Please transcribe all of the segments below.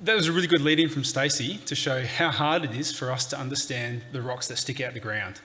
that was a really good lead-in from Stacey to show how hard it is for us to understand the rocks that stick out of the ground.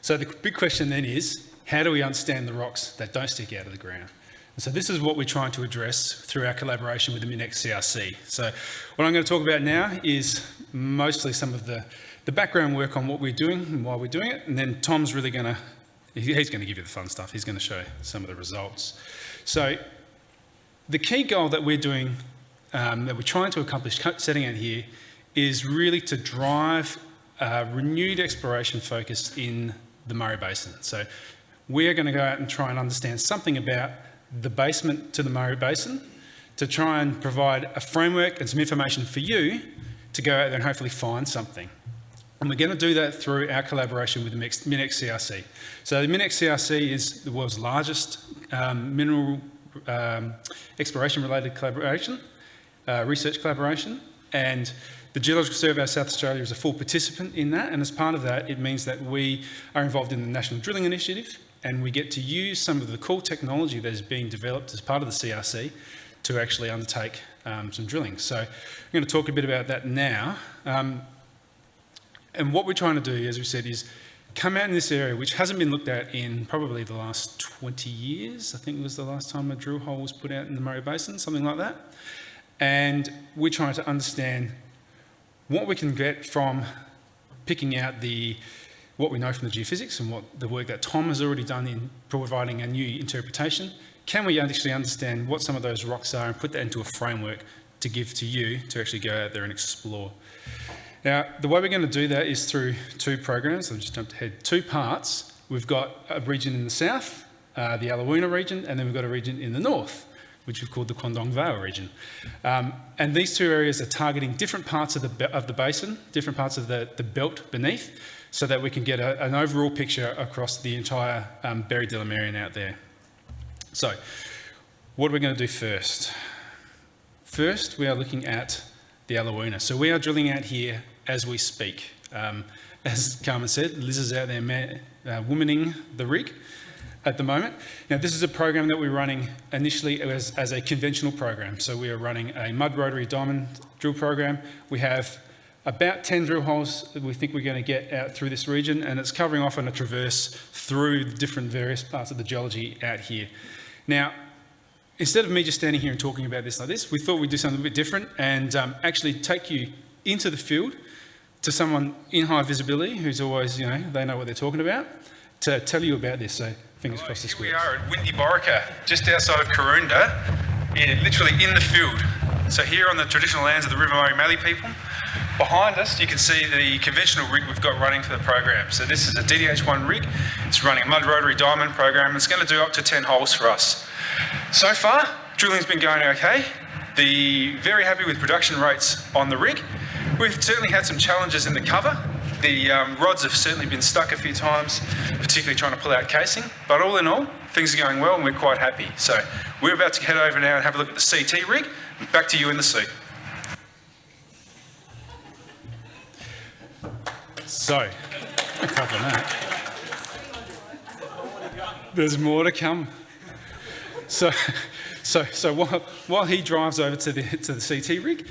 So the big question then is, how do we understand the rocks that don't stick out of the ground? And so this is what we're trying to address through our collaboration with the MinEx CRC. So what I'm going to talk about now is mostly some of the background work on what we're doing and why we're doing it, and then Tom's really going to, he's going to give you the fun stuff. He's going to show some of the results. So the key goal that we're doing, that we're trying to accomplish, setting out here, is really to drive renewed exploration focus in the Murray Basin. So we're going to go out and try and understand something about the basement to the Murray Basin to try and provide a framework and some information for you to go out there and hopefully find something. And we're going to do that through our collaboration with the MinEx CRC. So the MinEx CRC is the world's largest mineral exploration-related collaboration, research collaboration, and the Geological Survey of South Australia is a full participant in that, and as part of that, it means that we are involved in the National Drilling Initiative, and we get to use some of the cool technology that is being developed as part of the CRC to actually undertake some drilling. So I'm going to talk a bit about that now. And what we're trying to do, as we said, is come out in this area which hasn't been looked at in probably the last 20 years. I think it was the last time a drill hole was put out in the Murray Basin, something like that. And we're trying to understand what we can get from picking out what we know from the geophysics and what the work that Tom has already done in providing a new interpretation. Can we actually understand what some of those rocks are and put that into a framework to give to you to actually go out there and explore? Now, the way we're going to do that is through two programs. I've just jumped ahead. Two parts. We've got a region in the south, the Eliwana region, and then we've got a region in the north, which we've called the Kwandong Vale region. And these two areas are targeting different parts of the basin, different parts of the belt beneath, so that we can get an overall picture across the entire Berry-Delamerian out there. So, what are we going to do first? First, we are looking at the Eliwana. So we are drilling out here as we speak. As Carmen said, Liz is out there womaning the rig at the moment. Now, this is a program that we're running initially as a conventional program. So we are running a mud rotary diamond drill program. We have about 10 drill holes that we think we're going to get out through this region, and it's covering off on a traverse through the different various parts of the geology out here. Now, instead of me just standing here and talking about this like this, we thought we'd do something a bit different and actually take you into the field to someone in high visibility who's always, they know what they're talking about, to tell you about this. So fingers crossed this works. Here we are at Windy Borrika, just outside of Karoonda, literally in the field. So here on the traditional lands of the River Murray Mallee people. Behind us, you can see the conventional rig we've got running for the program. So this is a DDH1 rig. It's running a mud rotary diamond program. It's going to do up to 10 holes for us. So far, drilling's been going okay. Very happy with production rates on the rig. We've certainly had some challenges in the cover. The rods have certainly been stuck a few times, particularly trying to pull out casing. But all in all, things are going well and we're quite happy. So we're about to head over now and have a look at the CT rig. Back to you in the seat. So, a couple of that. There's more to come. So while he drives over to the CT rig,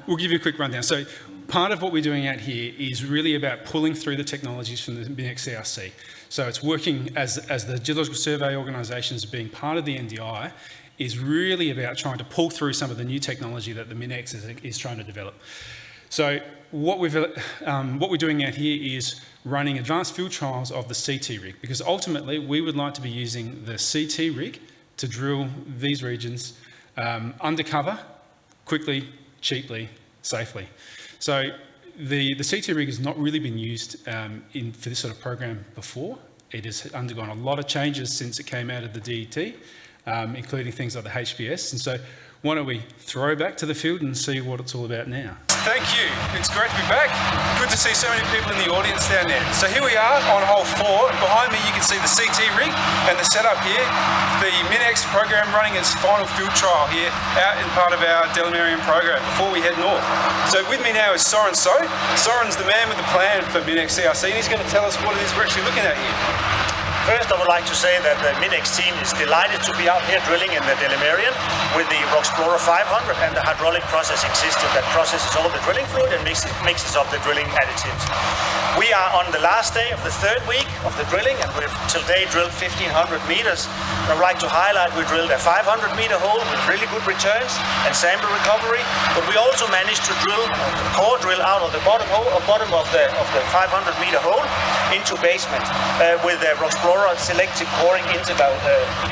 we'll give you a quick rundown. So part of what we're doing out here is really about pulling through the technologies from the MinEx CRC. So it's working as the Geological Survey organisations being part of the NDI is really about trying to pull through some of the new technology that the MinEx is trying to develop. So what we're doing out here is running advanced field trials of the CT rig, because ultimately we would like to be using the CT rig to drill these regions undercover, quickly, cheaply, safely. So the CT rig has not really been used for this sort of program before. It has undergone a lot of changes since it came out of the DET, including things like the HPS. And so why don't we throw back to the field and see what it's all about now. Thank you. It's great to be back. Good to see so many people in the audience down there. So here we are on hole 4. Behind me you can see the CT rig and the setup here. The MinEx program running its final field trial here out in part of our Delamerian program before we head north. So with me now is Soren So. Soren's the man with the plan for MinEx CRC and he's going to tell us what it is we're actually looking at here. First, I would like to say that the Minex team is delighted to be out here drilling in the Delimerian with the Roxplorer 500 and the hydraulic processing system that processes all the drilling fluid and mixes up the drilling additives. We are on the last day of the third week of the drilling, and we've till date drilled 1,500 meters. And I would like to highlight we drilled a 500-meter hole with really good returns and sample recovery, but we also managed to drill a core drill out of the bottom of the 500-meter hole into basement with the Roxplorer selective coring interval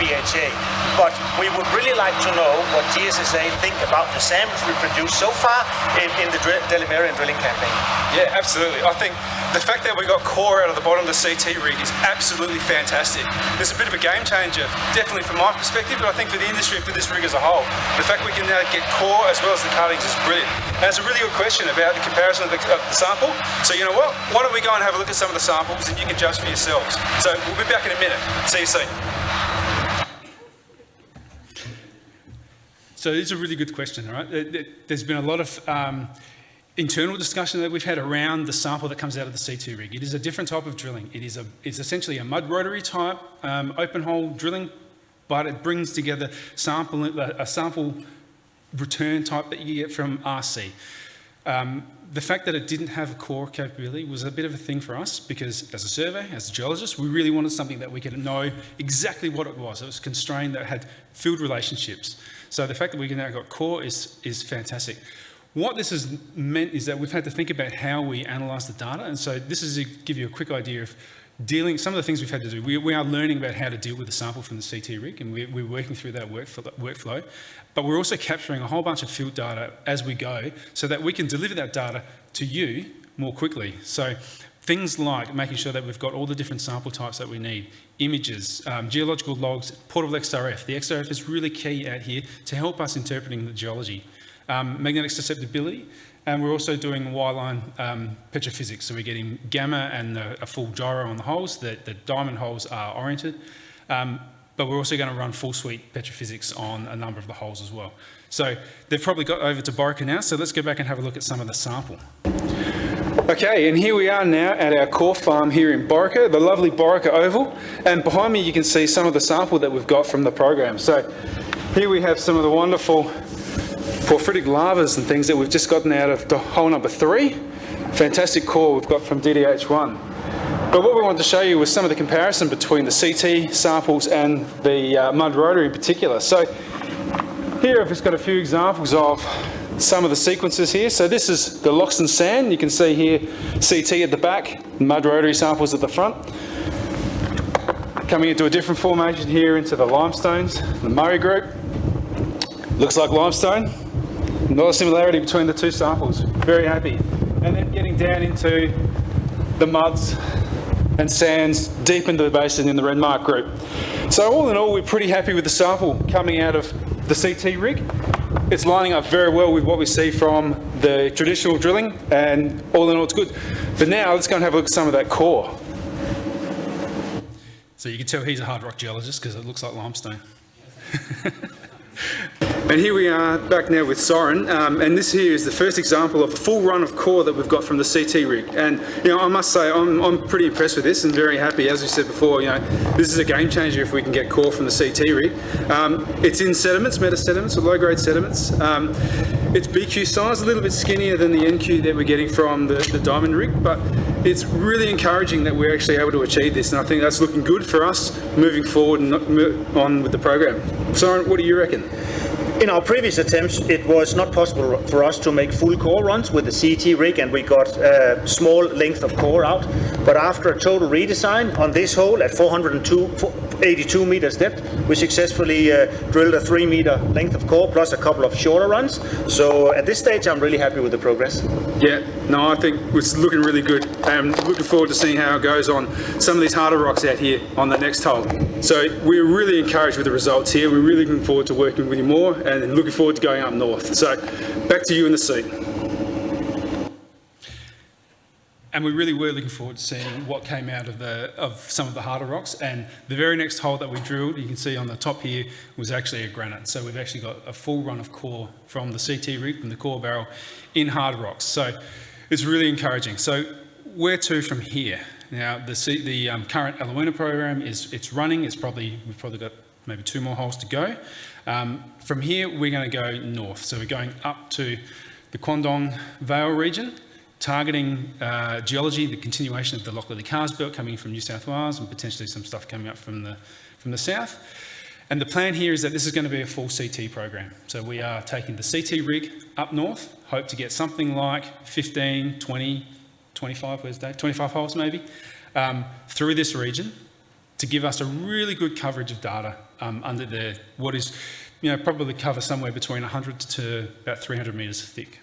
BHA. But we would really like to know what GSSA think about the samples we produced so far in the Delimerian drilling campaign. Yeah, absolutely. I think the fact that we got core out of the bottom of the CT rig is absolutely fantastic. It's a bit of a game changer, definitely from my perspective, but I think for the industry and for this rig as a whole. The fact we can now get core as well as the cuttings is brilliant. And it's a really good question about the comparison of the sample. So you know what? Why don't we go and have a look at some of the samples and you can judge for yourselves. So we'll be back in a minute. See you soon. So it's a really good question, all right? There's been a lot of internal discussion that we've had around the sample that comes out of the C2 rig. It is a different type of drilling. It's essentially a mud rotary type open hole drilling, but it brings together a sample return type that you get from RC. The fact that it didn't have a core capability was a bit of a thing for us because as a surveyor, as a geologist, we really wanted something that we could know exactly what it was. It was constrained, that had field relationships. So the fact that we now got core is fantastic. What this has meant is that we've had to think about how we analyse the data, and so this is to give you a quick idea of some of the things we've had to do. We are learning about how to deal with the sample from the CT rig, and we're working through that workflow, but we're also capturing a whole bunch of field data as we go so that we can deliver that data to you more quickly. So things like making sure that we've got all the different sample types that we need, images, geological logs, portable XRF. The XRF is really key out here to help us interpreting the geology. Magnetic susceptibility, and we're also doing wireline petrophysics, so we're getting gamma and a full gyro on the holes. The diamond holes are oriented, but we're also going to run full suite petrophysics on a number of the holes as well. So they've probably got over to Borica now, so let's go back and have a look at some of the sample. Okay, and here we are now at our core farm here in Borica, the lovely Borica Oval, and behind me you can see some of the sample that we've got from the program. So here we have some of the wonderful porphyritic lavas and things that we've just gotten out of the hole number 3. Fantastic core we've got from DDH1. But what we wanted to show you was some of the comparison between the CT samples and the mud rotary in particular. So here I've just got a few examples of some of the sequences here. So this is the Loxton sand. You can see here CT at the back, mud rotary samples at the front. Coming into a different formation here into the limestones, the Murray group. Looks like limestone. Not a similarity between the two samples. Very happy. And then getting down into the muds and sands deep into the basin in the Renmark group. So all in all, we're pretty happy with the sample coming out of the CT rig. It's lining up very well with what we see from the traditional drilling, and all in all, it's good. But now let's go and have a look at some of that core. So you can tell he's a hard rock geologist because it looks like limestone. And here we are back now with Soren, and this here is the first example of a full run of core that we've got from the CT rig. And you know, I must say I'm pretty impressed with this and very happy. As we said before, you know, this is a game changer if we can get core from the CT rig. It's in sediments, meta sediments or low grade sediments. Its BQ size a little bit skinnier than the NQ that we're getting from the diamond rig, but it's really encouraging that we're actually able to achieve this, and I think that's looking good for us moving forward and on with the program. Soren, what do you reckon? In our previous attempts, it was not possible for us to make full core runs with the CT rig, and we got a small length of core out. But after a total redesign on this hole at 482 meters depth, we successfully drilled a 3 meter length of core plus a couple of shorter runs. So at this stage, I'm really happy with the progress. Yeah, no, I think it's looking really good. I'm looking forward to seeing how it goes on some of these harder rocks out here on the next hole. So we're really encouraged with the results here. We're really looking forward to working with you more and looking forward to going up north. So back to you in the seat. And we really were looking forward to seeing what came out of some of the harder rocks. And the very next hole that we drilled, you can see on the top here, was actually a granite. So we've actually got a full run of core from the CT rig, from the core barrel, in hard rocks. So it's really encouraging. So where to from here? Now, the current Alouina program it's running. We've probably got maybe 2 more holes to go. From here, we're going to go north. So we're going up to the Kwandong Vale region, targeting geology, the continuation of the Lockley Cars Belt coming from New South Wales and potentially some stuff coming up from the south. And the plan here is that this is going to be a full CT program. So we are taking the CT rig up north, hope to get something like 15, 20, 25, where's Dave? 25 holes maybe, through this region to give us a really good coverage of data under what is, probably cover somewhere between 100 to about 300 metres thick.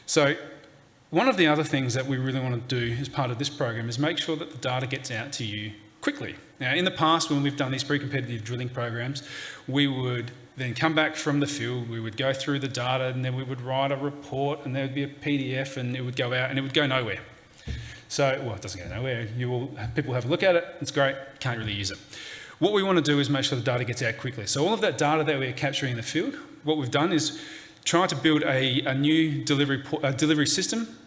So one of the other things that we really want to do as part of this program is make sure that the data gets out to you quickly. Now, in the past, when we've done these pre-competitive drilling programs, we would then come back from the field, we would go through the data, and then we would write a report, and there would be a PDF, and it would go out, and it would go nowhere. So, well, it doesn't go nowhere. People have a look at it, it's great, can't really use it. What we want to do is make sure the data gets out quickly. So all of that data that we're capturing in the field, what we've done is try to build a new delivery system,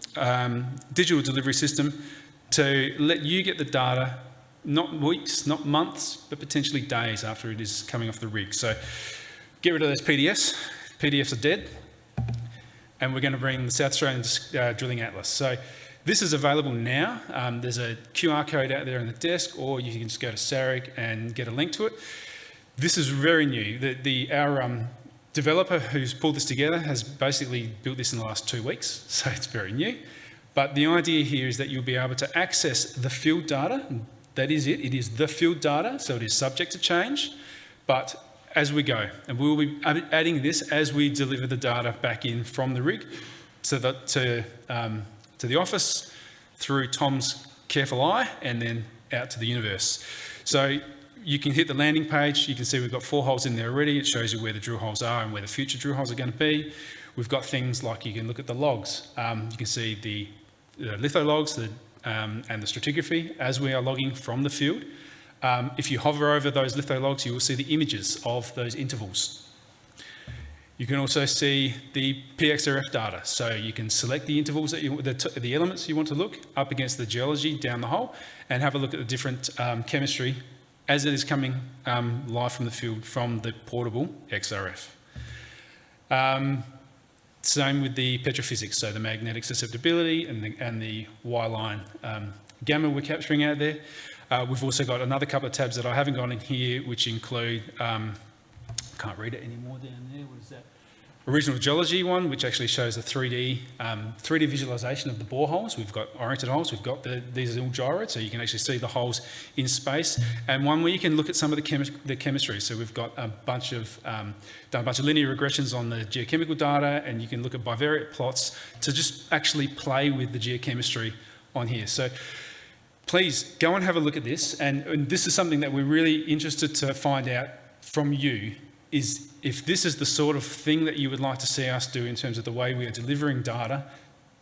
digital delivery system, to let you get the data not weeks, not months, but potentially days after it is coming off the rig. So get rid of those PDFs. PDFs are dead. And we're going to bring the South Australian Drilling Atlas. So this is available now. There's a QR code out there on the desk, or you can just go to SARIG and get a link to it. This is very new. Our developer who's pulled this together has basically built this in the last 2 weeks, so it's very new. But the idea here is that you'll be able to access the field data. That is it. It is the field data, so it is subject to change, but as we go, and we will be adding this as we deliver the data back in from the rig to the office, through Tom's careful eye, and then out to the universe. So you can hit the landing page. You can see we've got 4 holes in there already. It shows you where the drill holes are and where the future drill holes are going to be. We've got things like you can look at the logs. You can see the litho logs, and the stratigraphy as we are logging from the field. If you hover over those litho logs, you will see the images of those intervals. You can also see the PXRF data, so you can select the intervals the elements you want to look up against the geology down the hole, and have a look at the different chemistry as it is coming live from the field from the portable XRF. Same with the petrophysics, so the magnetic susceptibility and the Y-line gamma we're capturing out there. We've also got another couple of tabs that I haven't got in here, which include, can't read it anymore down there, what is that? Original geology one, which actually shows a 3D visualization of the boreholes. We've got oriented holes, we've got these are all gyroed, so you can actually see the holes in space, and one where you can look at some of the chemistry. So we've got a bunch of, done a bunch of linear regressions on the geochemical data, and you can look at bivariate plots to just actually play with the geochemistry on here. So please go and have a look at this, and this is something that we're really interested to find out from you, is if this is the sort of thing that you would like to see us do in terms of the way we are delivering data,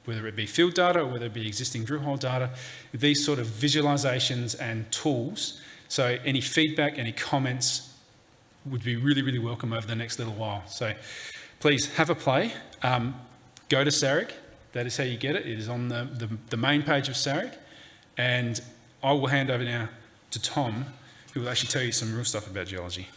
whether it be field data or whether it be existing drill hole data, these sort of visualizations and tools. So any feedback, any comments would be really, really welcome over the next little while. So please have a play. Go to SARIG. That is how you get it. It is on the main page of SARIG. And I will hand over now to Tom, who will actually tell you some real stuff about geology.